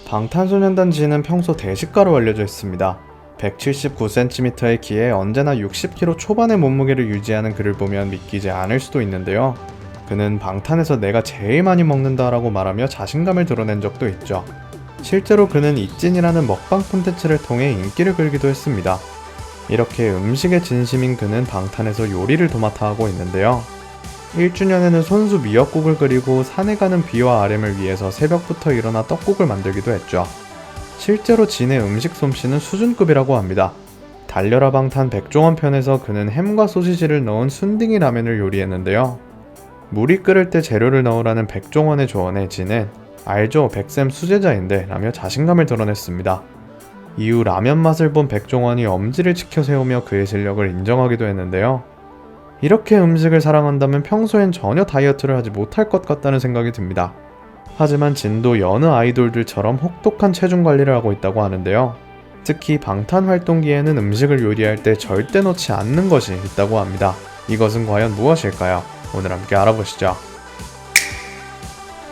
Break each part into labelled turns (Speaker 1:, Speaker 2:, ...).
Speaker 1: 방탄소년단 진은 평소 대식가로 알려져 있습니다. 179cm의 키에 언제나 60kg 초반의 몸무게를 유지하는 그를 보면 믿기지 않을 수도 있는데요. 그는 방탄에서 내가 제일 많이 먹는다라고 말하며 자신감을 드러낸 적도 있죠. 실제로 그는 이찐이라는 먹방 콘텐츠를 통해 인기를 끌기도 했습니다. 이렇게 음식에 진심인 그는 방탄에서 요리를 도맡아 하고 있는데요. 1주년에는 손수 미역국을 끓이고 산에 가는 비와 아렘을 위해서 새벽부터 일어나 떡국을 만들기도 했죠. 실제로 진의 음식 솜씨는 수준급이라고 합니다. 달려라 방탄 백종원 편에서 그는 햄과 소시지를 넣은 순딩이 라면을 요리했는데요. 물이 끓을 때 재료를 넣으라는 백종원의 조언에 진은 알죠, 백쌤 수제자인데 라며 자신감을 드러냈습니다. 이후 라면 맛을 본 백종원이 엄지를 치켜 세우며 그의 실력을 인정하기도 했는데요. 이렇게 음식을 사랑한다면 평소엔 전혀 다이어트를 하지 못할 것 같다는 생각이 듭니다. 하지만 진도 여느 아이돌들처럼 혹독한 체중 관리를 하고 있다고 하는데요. 특히 방탄 활동기에는 음식을 요리할 때 절대 넣지 않는 것이 있다고 합니다. 이것은 과연 무엇일까요? 오늘 함께 알아보시죠.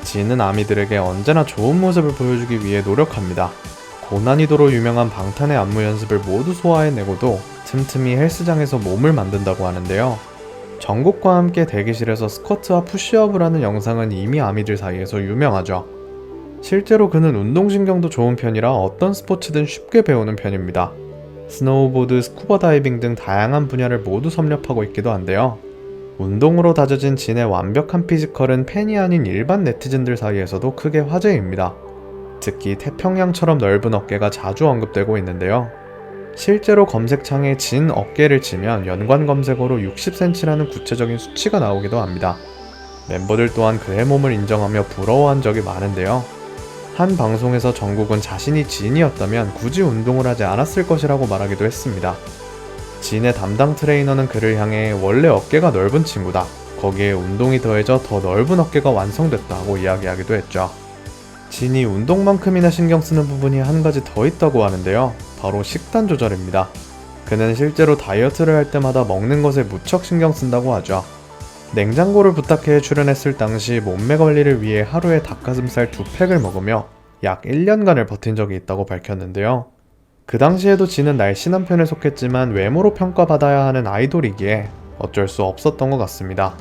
Speaker 1: 진은 아미들에게 언제나 좋은 모습을 보여주기 위해 노력합니다. 고난이도로 유명한 방탄의 안무 연습을 모두 소화해내고도 틈틈이 헬스장에서 몸을 만든다고 하는데요. 정국과 함께 대기실에서 스쿼트와 푸시업을 하는 영상은 이미 아미들 사이에서 유명하죠. 실제로 그는 운동신경도 좋은 편이라 어떤 스포츠든 쉽게 배우는 편입니다. 스노우보드, 스쿠버 다이빙 등 다양한 분야를 모두 섭렵하고 있기도 한데요. 운동으로 다져진 진의 완벽한 피지컬은 팬이 아닌 일반 네티즌들 사이에서도 크게 화제입니다. 특히 태평양처럼 넓은 어깨가 자주 언급되고 있는데요. 실제로 검색창에 진 어깨를 치면 연관 검색어로 60cm라는 구체적인 수치가 나오기도 합니다. 멤버들 또한 그의 몸을 인정하며 부러워한 적이 많은데요. 한 방송에서 정국은 자신이 진이었다면 굳이 운동을 하지 않았을 것이라고 말하기도 했습니다. 진의 담당 트레이너는 그를 향해 원래 어깨가 넓은 친구다, 거기에 운동이 더해져 더 넓은 어깨가 완성됐다고 이야기하기도 했죠. 진이 운동만큼이나 신경 쓰는 부분이 한 가지 더 있다고 하는데요. 바로 식단 조절입니다. 그는 실제로 다이어트를 할 때마다 먹는 것에 무척 신경 쓴다고 하죠. 냉장고를 부탁해 출연했을 당시 몸매 관리를 위해 하루에 닭가슴살 2팩을 먹으며 약 1년간을 버틴 적이 있다고 밝혔는데요. 그 당시에도 진은 날씬한 편에 속했지만 외모로 평가받아야 하는 아이돌이기에 어쩔 수 없었던 것 같습니다.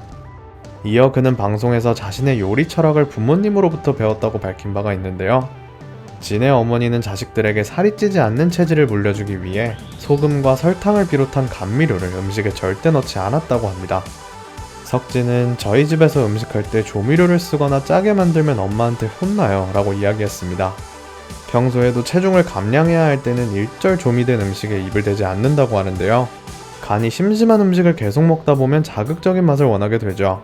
Speaker 1: 이어 그는 방송에서 자신의 요리 철학을 부모님으로부터 배웠다고 밝힌 바가 있는데요. 진의 어머니는 자식들에게 살이 찌지 않는 체질을 물려주기 위해 소금과 설탕을 비롯한 감미료를 음식에 절대 넣지 않았다고 합니다. 석진은 저희 집에서 음식할 때 조미료를 쓰거나 짜게 만들면 엄마한테 혼나요 라고 이야기했습니다. 평소에도 체중을 감량해야 할 때는 일절 조미된 음식에 입을 대지 않는다고 하는데요. 간이 심심한 음식을 계속 먹다 보면 자극적인 맛을 원하게 되죠.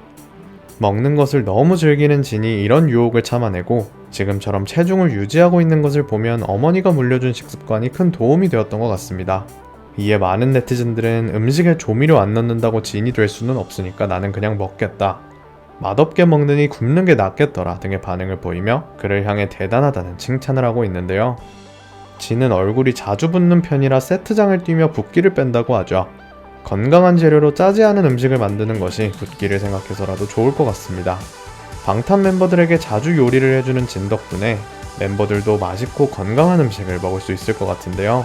Speaker 1: 먹는 것을 너무 즐기는 진이 이런 유혹을 참아내고 지금처럼 체중을 유지하고 있는 것을 보면 어머니가 물려준 식습관이 큰 도움이 되었던 것 같습니다. 이에 많은 네티즌들은 음식에 조미료 안 넣는다고 진이 될 수는 없으니까 나는 그냥 먹겠다, 맛없게 먹느니 굶는 게 낫겠더라 등의 반응을 보이며 그를 향해 대단하다는 칭찬을 하고 있는데요. 진은 얼굴이 자주 붓는 편이라 세트장을 뛰며 붓기를 뺀다고 하죠. 건강한 재료로 짜지 않은 음식을 만드는 것이 붓기를 생각해서라도 좋을 것 같습니다. 방탄 멤버들에게 자주 요리를 해주는 진 덕분에 멤버들도 맛있고 건강한 음식을 먹을 수 있을 것 같은데요.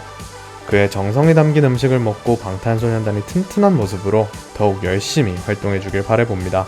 Speaker 1: 그의 정성이 담긴 음식을 먹고 방탄소년단이 튼튼한 모습으로 더욱 열심히 활동해주길 바라봅니다.